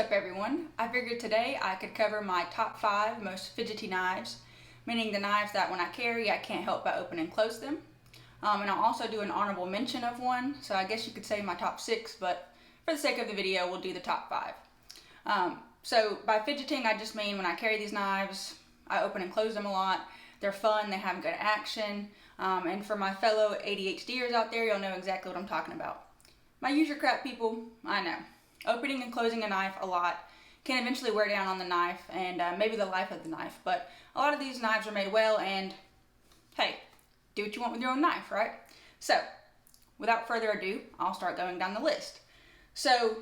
up everyone? I figured today I could cover my top 5 most fidgety knives, meaning the knives that when I carry I can't help but open and close them. And I'll also do an honorable mention of one, so I guess you could say my top 6, but for the sake of the video we'll do the top 5. So by fidgeting I just mean when I carry these knives, I open and close them a lot. They're fun, they have good action, and for my fellow ADHDers out there, you'll know exactly what I'm talking about. My use your crap people, I know. Opening and closing a knife a lot can eventually wear down on the knife and maybe the life of the knife, but a lot of these knives are made well and hey, do what you want with your own knife, right? So without further ado, I'll start going down the list. So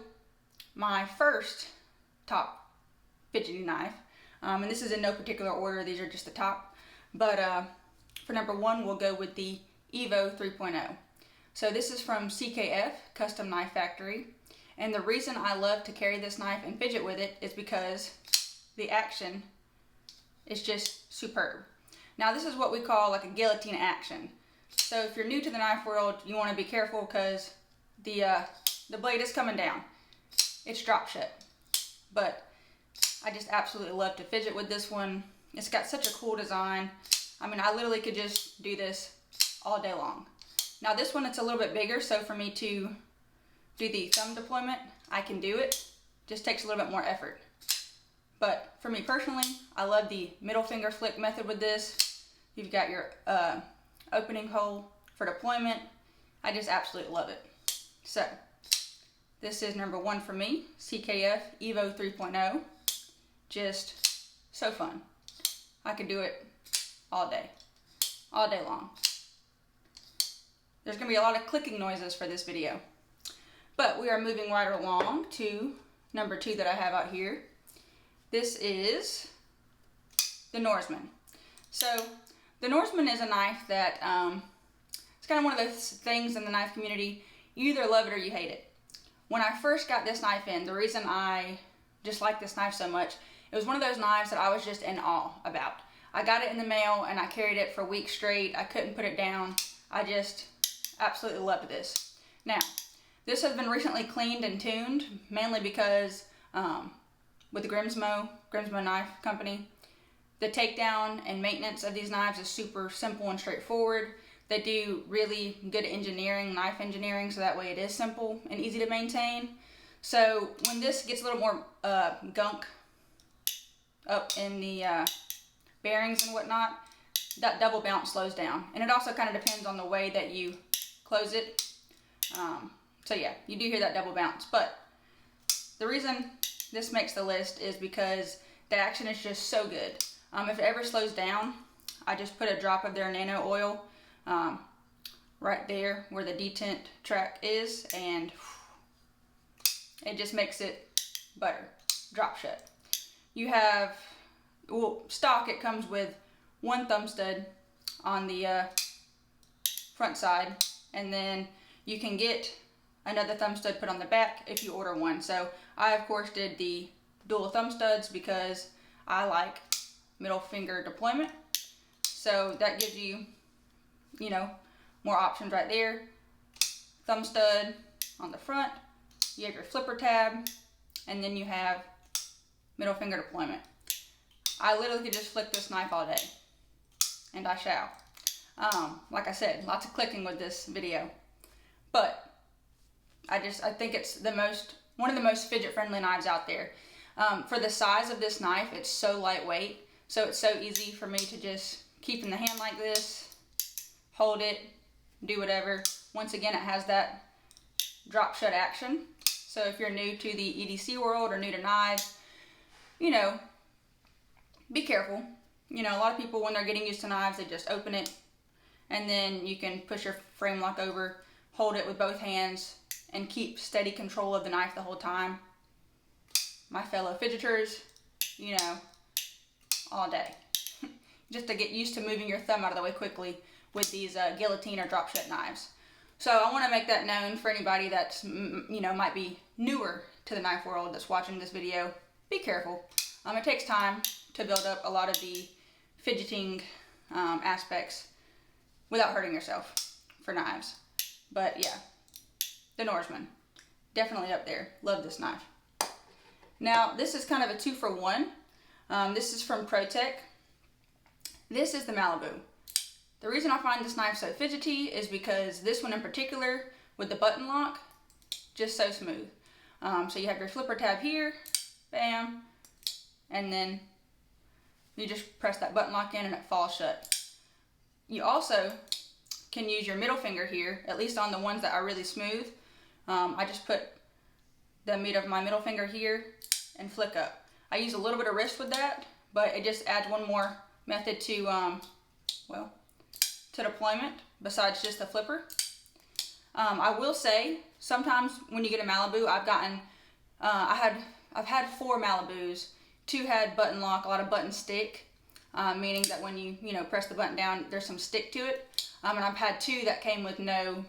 my first top fidgety knife, and this is in no particular order, these are just the top, but for number 1 we'll go with the Evo 3.0. So this is from CKF Custom Knife Factory. And the reason I love to carry this knife and fidget with it is because the action is just superb. Now this is what we call like a guillotine action. So if you're new to the knife world, you want to be careful because the blade is coming down. It's drop shut. But I just absolutely love to fidget with this one. It's got such a cool design. I mean, I literally could just do this all day long. Now this one, it's a little bit bigger, so for me to do the thumb deployment, I can do it. Just takes a little bit more effort. But for me personally, I love the middle finger flick method with this. You've got your opening hole for deployment. I just absolutely love it. So this is number 1 for me, CKF Evo 3.0. Just so fun. I could do it all day long. There's gonna be a lot of clicking noises for this video. But we are moving right along to number 2 that I have out here. This is the Norseman. So the Norseman is a knife that it's kind of one of those things in the knife community, you either love it or you hate it. When I first got this knife in, the reason I just like this knife so much, it was one of those knives that I was just in awe about. I got it in the mail and I carried it for weeks straight. I couldn't put it down. I just absolutely loved this. Now, this has been recently cleaned and tuned, mainly because with the Grimsmo Knife Company, the takedown and maintenance of these knives is super simple and straightforward. They do really good engineering, knife engineering, so that way it is simple and easy to maintain. So when this gets a little more gunk up in the bearings and whatnot, that double bounce slows down. And it also kind of depends on the way that you close it. So yeah, you do hear that double bounce, but the reason this makes the list is because the action is just so good. If it ever slows down, I just put a drop of their nano oil right there where the detent track is, and it just makes it butter, drop shut. You have, well, stock, it comes with 1 thumb stud on the front side, and then you can get another thumb stud put on the back if you order one. So I of course did the dual thumb studs because I like middle finger deployment. So that gives you, you know, more options right there. Thumb stud on the front, you have your flipper tab, and then you have middle finger deployment. I literally could just flick this knife all day, and I shall. Like I said, lots of clicking with this video, but I think it's one of the most fidget friendly knives out there. For the size of this knife, it's so lightweight, so it's so easy for me to just keep in the hand like this, hold it, do whatever. Once again, it has that drop shut action. So if you're new to the EDC world or new to knives, you know, be careful. You know, a lot of people when they're getting used to knives, they just open it and then you can push your frame lock over, hold it with both hands, and keep steady control of the knife the whole time. My fellow fidgeters, you know, all day. Just to get used to moving your thumb out of the way quickly with these guillotine or drop shut knives. So I want to make that known for anybody that's, you know, might be newer to the knife world that's watching this video. Be careful. It takes time to build up a lot of the fidgeting aspects without hurting yourself for knives. But yeah, the Norseman, definitely up there. Love this knife. Now this is kind of a 2-for-1. This is from Protech. This is the Malibu. The reason I find this knife so fidgety is because this one in particular with the button lock, just so smooth. So you have your flipper tab here, bam, and then you just press that button lock in and it falls shut. You also can use your middle finger here, at least on the ones that are really smooth. I just put the meat of my middle finger here and flick up. I use a little bit of wrist with that, but it just adds one more method to, well, to deployment besides just the flipper. I will say, sometimes when you get a Malibu, I've had 4 Malibus. 2 had button lock, a lot of button stick, meaning that when you press the button down, there's some stick to it. And I've had 2 that came with no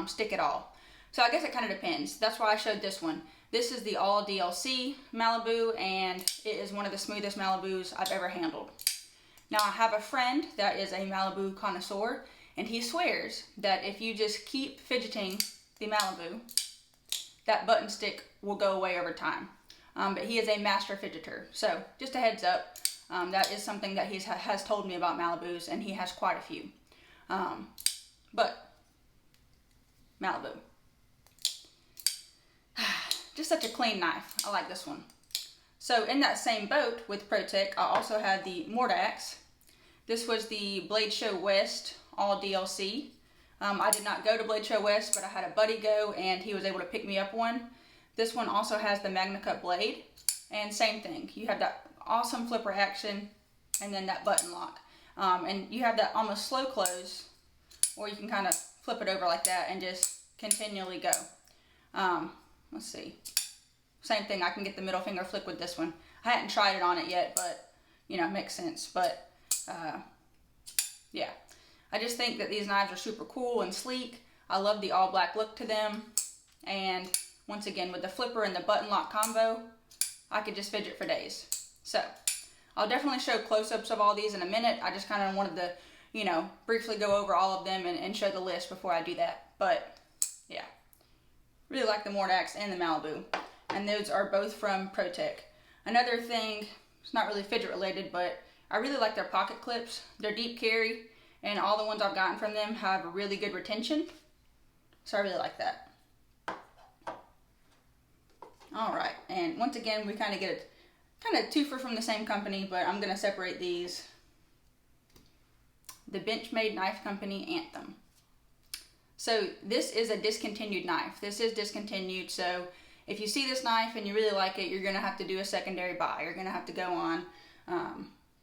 stick at all. So I guess it kind of depends. That's why I showed this one. This is the all DLC Malibu, and it is one of the smoothest Malibus I've ever handled. Now I have a friend that is a Malibu connoisseur, and he swears that if you just keep fidgeting the Malibu, that button stick will go away over time. But he is a master fidgeter, so just a heads up. That is something that he has told me about Malibus, and he has quite a few. But Malibu, just such a clean knife. I like this one. So in that same boat with Protech, I also had the Mordax. This was the Blade Show West all DLC. I did not go to Blade Show West, but I had a buddy go and he was able to pick me up one. This one also has the Magna Cut blade, and same thing. You have that awesome flipper action and then that button lock. And you have that almost slow close, or you can kind of flip it over like that and just continually go. Let's see. Same thing, I can get the middle finger flick with this one. I hadn't tried it on it yet, but it makes sense. But yeah, I just think that these knives are super cool and sleek. I love the all black look to them. And once again, with the flipper and the button lock combo, I could just fidget for days. So I'll definitely show close-ups of all these in a minute. I just kind of wanted to, briefly go over all of them and show the list before I do that. But yeah, really like the Mordax and the Malibu. And those are both from Protech. Another thing, it's not really fidget related, but I really like their pocket clips. They're deep carry, and all the ones I've gotten from them have a really good retention. So I really like that. All right, and once again, we kind of get a kind of twofer from the same company, but I'm gonna separate these. The Benchmade Knife Company Anthem. So this is a discontinued knife. This is discontinued, so if you see this knife and you really like it, you're gonna have to do a secondary buy. You're gonna have to go on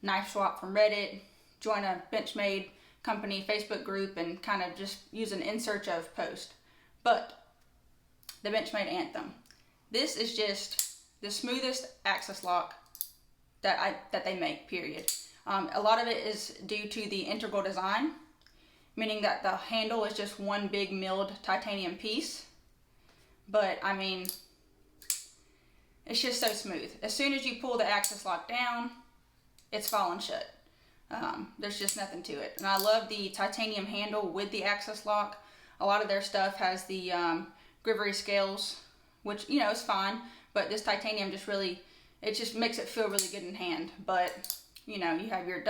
Knife Swap from Reddit, join a Benchmade Company Facebook group, and kind of just use an in search of post. But the Benchmade Anthem. This is just the smoothest axis lock that they make, period. A lot of it is due to the integral design, meaning that the handle is just one big milled titanium piece. But I mean, it's just so smooth. As soon as you pull the axis lock down, it's falling shut. There's just nothing to it. And I love the titanium handle with the axis lock. A lot of their stuff has the Grivery scales, which, is fine, but this titanium just really, it just makes it feel really good in hand. But, you have your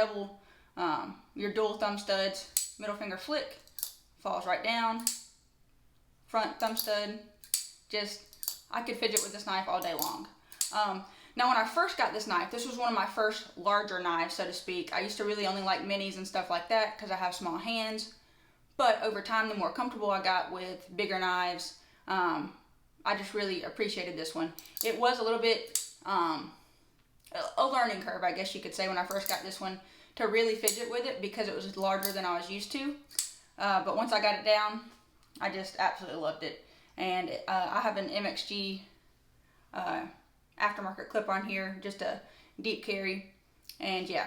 your dual thumb studs, middle finger flick, falls right down, front thumb stud, just, I could fidget with this knife all day long. Now when I first got this knife, this was one of my first larger knives, so to speak. I used to really only like minis and stuff like that because I have small hands. But over time, the more comfortable I got with bigger knives, I just really appreciated this one. It was a little bit a learning curve, I guess you could say, when I first got this one, to really fidget with it because it was larger than I was used to. But once I got it down, I just absolutely loved it. And I have an MXG aftermarket clip on here, just a deep carry. And yeah,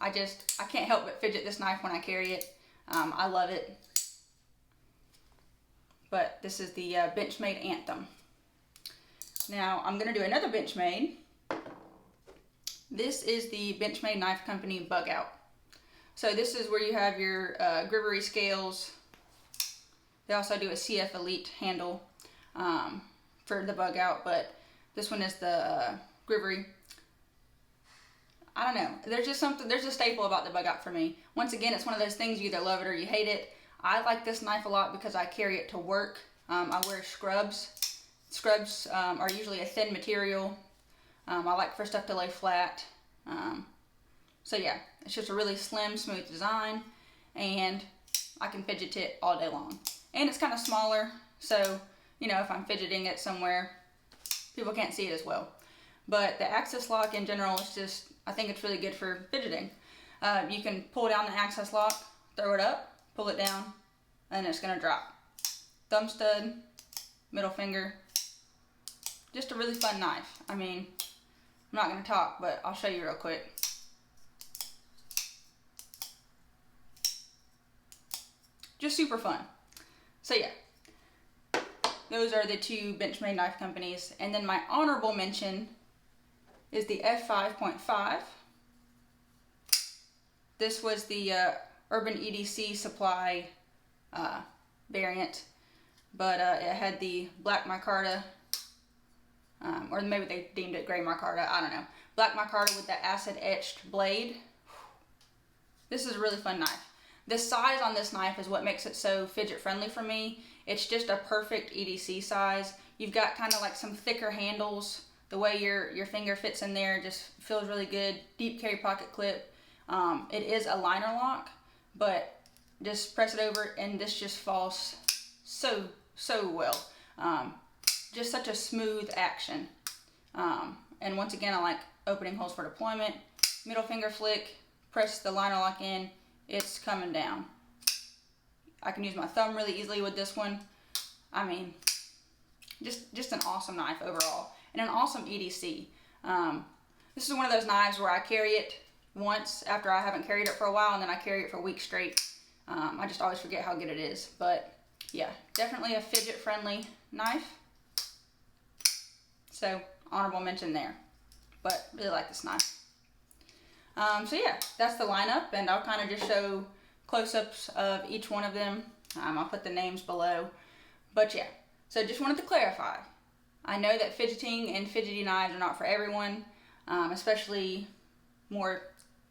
I can't help but fidget this knife when I carry it. I love it. But this is the Benchmade Anthem. Now I'm gonna do another Benchmade. This is the Benchmade Knife Company Bugout. So this is where you have your Grivery scales. They also do a CF Elite handle for the Bugout, but this one is the Grivery. I don't know. There's just something, there's a staple about the Bugout for me. Once again, it's one of those things, you either love it or you hate it. I like this knife a lot because I carry it to work. I wear scrubs. Scrubs are usually a thin material. I like for stuff to lay flat. So yeah, it's just a really slim, smooth design, and I can fidget it all day long. And it's kind of smaller, so, you know, if I'm fidgeting it somewhere, people can't see it as well. But the access lock in general is just, I think it's really good for fidgeting. You can pull down the access lock, throw it up, pull it down, and it's gonna drop. Thumb stud, middle finger, just a really fun knife. I mean, I'm not gonna talk, but I'll show you real quick. Just super fun. So yeah, those are the two Benchmade knife companies. And then my honorable mention is the F5.5. This was the Urban EDC Supply variant, but it had the black micarta, or maybe they deemed it gray micarta, I don't know. Black micarta with that acid etched blade. This is a really fun knife. The size on this knife is what makes it so fidget friendly for me. It's just a perfect EDC size. You've got kind of like some thicker handles. The way your finger fits in there just feels really good. Deep carry pocket clip. It is a liner lock, but just press it over and this just falls so well. Just such a smooth action. And once again, I like opening holes for deployment. Middle finger flick, press the liner lock in, it's coming down. I can use my thumb really easily with this one. I mean, just an awesome knife overall, and an awesome EDC. This is one of those knives where I carry it once after I haven't carried it for a while, and then I carry it for weeks straight. I just always forget how good it is, but yeah, definitely a fidget friendly knife. So honorable mention there, but really like this knife. So yeah, that's the lineup, and I'll kind of just show close-ups of each one of them. I'll put the names below, but yeah, so just wanted to clarify. I know that fidgeting and fidgety knives are not for everyone, especially more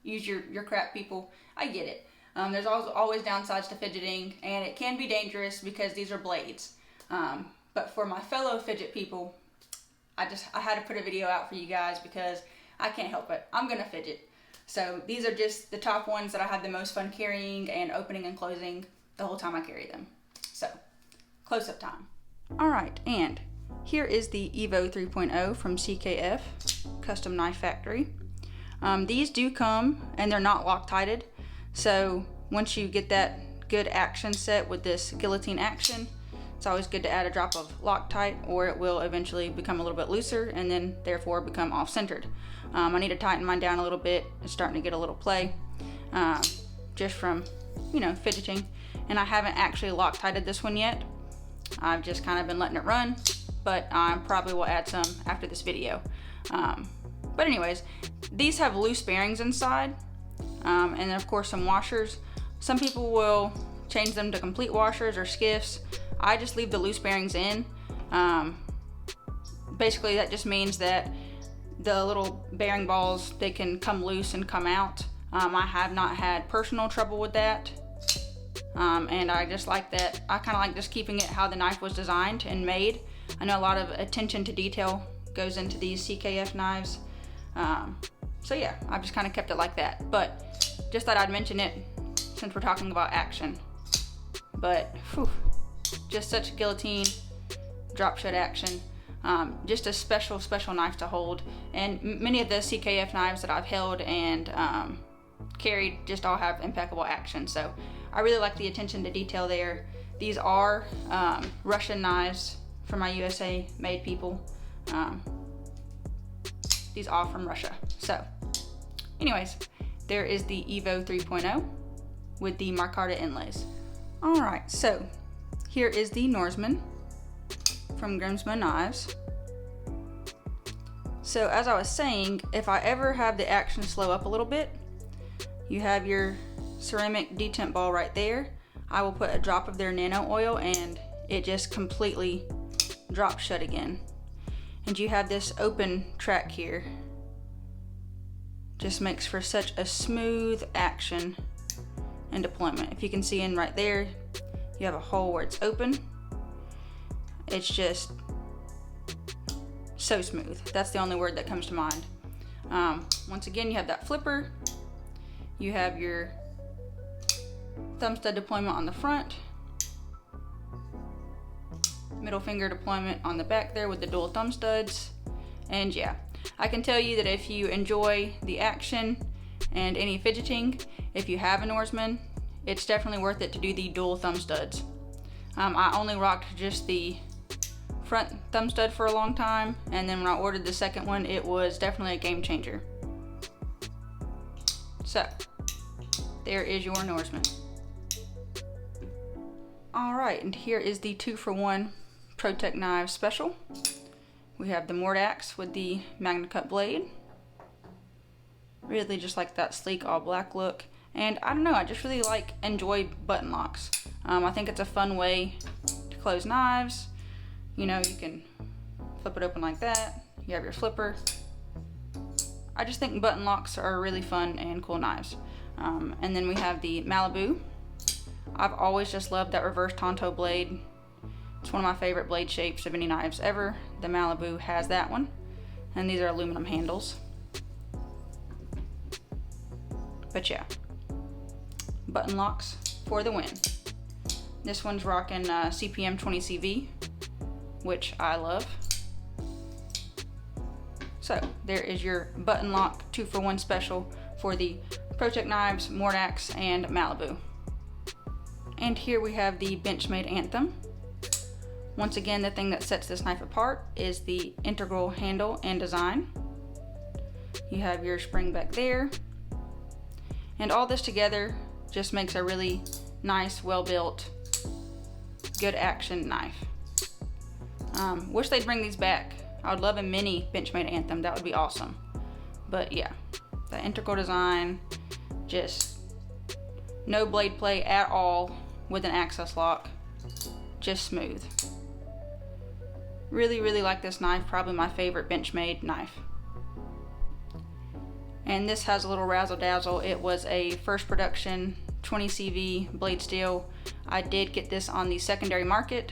use your crap people. I get it. There's always downsides to fidgeting, and it can be dangerous because these are blades. But for my fellow fidget people, I had to put a video out for you guys because I can't help it. I'm gonna fidget. So these are just the top ones that I have the most fun carrying and opening and closing the whole time I carry them. So, close-up time. All right, and here is the Evo 3.0 from CKF, Custom Knife Factory. These do come, and they're not Loctited. So once you get that good action set with this guillotine action, it's always good to add a drop of Loctite, or it will eventually become a little bit looser and then therefore become off-centered. I need to tighten mine down a little bit. It's starting to get a little play, just from, you know, fidgeting. And I haven't actually Loctited this one yet. I've just kind of been letting it run, but I probably will add some after this video. But anyways, these have loose bearings inside, and then of course some washers. Some people will change them to complete washers or skiffs. I just leave the loose bearings in. Basically that just means that the little bearing balls, they can come loose and come out. I have not had personal trouble with that. And I just like that. I kind of like just keeping it how the knife was designed and made. I know a lot of attention to detail goes into these CKF knives. So yeah, I've just kind of kept it like that. But just thought I'd mention it since we're talking about action. But whew, just such guillotine, drop shot action. Just a special knife to hold. And many of the CKF knives that I've held and carried just all have impeccable action. So I really like the attention to detail there. These are Russian knives for my USA made people. These are from Russia. So anyways, there is the Evo 3.0 with the micarta inlays. All right, so here is the Norseman from Grimsmo Knives. So as I was saying, if I ever have the action slow up a little bit, you have your ceramic detent ball right there. I will put a drop of their nano oil and it just completely drops shut again. and you have this open track here. Just makes for such a smooth action and deployment. If you can see in right there, you have a hole where it's open. It's just so smooth. That's the only word that comes to mind. Once again, you have that flipper. You have your thumb stud deployment on the front. Middle finger deployment on the back there with the dual thumb studs. And yeah, I can tell you that if you enjoy the action and any fidgeting, if you have a Norseman, it's definitely worth it to do the dual thumb studs. I only rocked just the front thumb stud for a long time, and then when I ordered the second one, it was definitely a game changer. So, there is your Norseman. Alright, and here is the 2-for-1 Protech knives special. We have the Mordax with the Magna Cut blade. Really just like that sleek all black look. And I don't know, I just really enjoy button locks. I think it's a fun way to close knives. You know, you can flip it open like that. You have your flipper. I just think button locks are really fun and cool knives. And then we have the Malibu. I've always just loved that reverse Tonto blade. It's one of my favorite blade shapes of any knives ever. The Malibu has that one. And these are aluminum handles. But yeah, button locks for the win. This one's rocking CPM 20CV, which I love. So there is your button lock 2-for-1 special for the Protech knives, Mordax, and Malibu. And here we have the Benchmade Anthem. Once again, the thing that sets this knife apart is the integral handle and design. You have your spring back there. And all this together just makes a really nice, well-built, good action knife. Wish they'd bring these back. I would love a mini Benchmade Anthem, that would be awesome. But yeah, the integral design, just no blade play at all with an access lock, just smooth. Really, really like this knife, probably my favorite Benchmade knife. And this has a little razzle dazzle. It was a first production 20 CV blade steel. I did get this on the secondary market,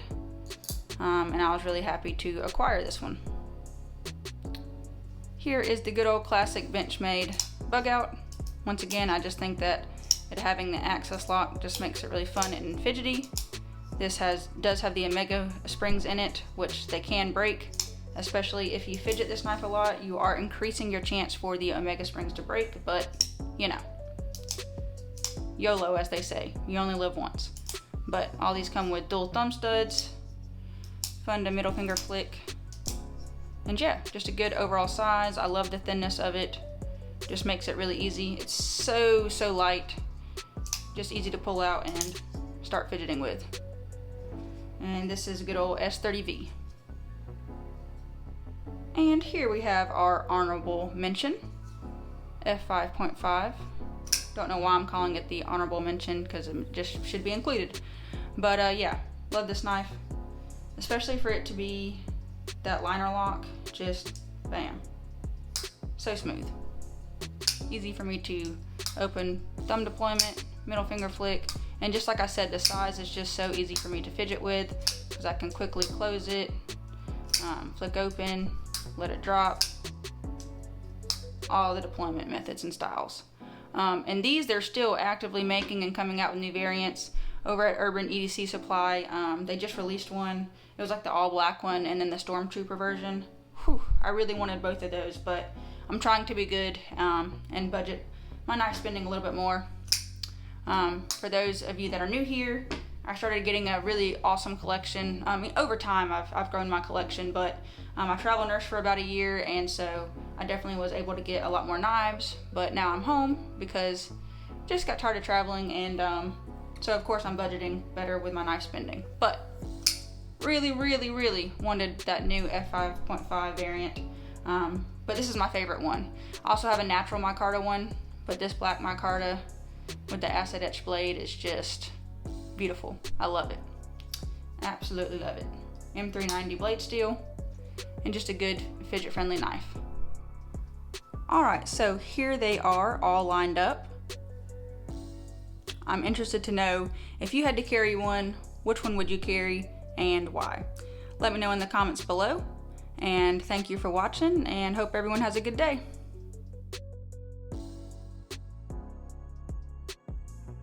and I was really happy to acquire this one. Here is the good old classic Benchmade Bugout. Once again, I just think that it having the access lock just makes it really fun and fidgety. This does have the Omega springs in it, which they can break. Especially if you fidget this knife a lot, you are increasing your chance for the Omega springs to break, but you know, YOLO as they say, you only live once. But all these come with dual thumb studs, fun to middle finger flick, and yeah, just a good overall size. I love the thinness of it, just makes it really easy. It's so light, just easy to pull out and start fidgeting with. And this is a good old S30V. And here we have our honorable mention, F5.5. Don't know why I'm calling it the honorable mention, because it just should be included. But yeah, love this knife, especially for it to be that liner lock, just bam, so smooth. Easy for me to open thumb deployment, middle finger flick, and just like I said, the size is just so easy for me to fidget with, because I can quickly close it, flick open, let it drop, all the deployment methods and styles. And these they're still actively making and coming out with new variants over at Urban EDC Supply. They just released one. It was like the all black one and then the Stormtrooper version. Whew, I really wanted both of those, but I'm trying to be good and budget my knife spending a little bit more. For those of you that are new here, I started getting a really awesome collection. I mean, over time I've grown my collection, but I travel nurse for about a year, and so I definitely was able to get a lot more knives. But now I'm home because just got tired of traveling, and so of course I'm budgeting better with my knife spending. But really wanted that new F5.5 variant. But this is my favorite one. I also have a natural micarta one, but this black micarta with the acid etch blade is just beautiful. I love it. Absolutely love it. M390 blade steel. and just a good fidget friendly knife. Alright, so here they are all lined up. I'm interested to know, if you had to carry one, which one would you carry and why? Let me know in the comments below, and thank you for watching, and hope everyone has a good day.